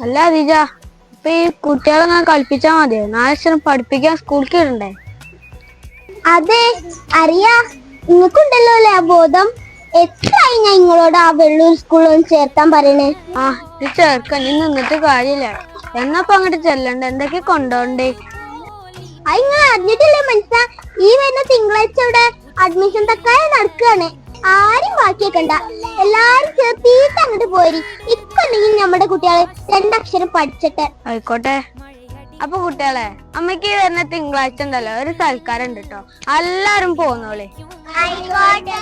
അല്ല അതിജ, ഇപ്പൊ ഈ കുട്ടികളെ ഞാൻ കളിപ്പിച്ചാ മതിയോ? 4 അക്ഷരം പഠിപ്പിക്കാൻ സ്കൂൾക്ക് ഇടണ്ടേ? അതെ, അറിയാ. നിങ്ങൾക്കുണ്ടല്ലോ അല്ലേ ആ ബോധം. എത്രയായി ഞാൻ നിങ്ങളോട് ആ വെള്ളൂർ സ്കൂളിൽ ചേർത്താൻ പറയണേ. ഈ ചേർക്കാൻ ഇനി നിന്നിട്ട് കാര്യമില്ല. എന്നപ്പോ അങ്ങോട്ട് ചെല്ലണ്ട, എന്തൊക്കെ കൊണ്ടോണ്ടേ? അത് നിങ്ങൾ അറിഞ്ഞിട്ടില്ലേ മനസ്സാ, ഈ വരുന്ന തിങ്കളാഴ്ച ഇവിടെ അഡ്മിഷൻ തക്കായ നടക്കുകയാണ്. ആരും ബാക്കിയേക്കണ്ട, എല്ലാരും ചേർത്തിട്ട് അങ്ങോട്ട് പോരി. ഇക്കൊണ്ടെങ്കിൽ നമ്മുടെ കുട്ടികളെ 2 അക്ഷരം പഠിച്ചിട്ട്. ആയിക്കോട്ടെ. അപ്പൊ കുട്ടികളെ, അമ്മയ്ക്ക് വരുന്ന തിങ്കളാഴ്ച ഉണ്ടല്ലോ ഒരു സൽക്കാരം ഉണ്ട് കേട്ടോ, എല്ലാരും പോന്നോളെ. ആയിക്കോട്ടെ.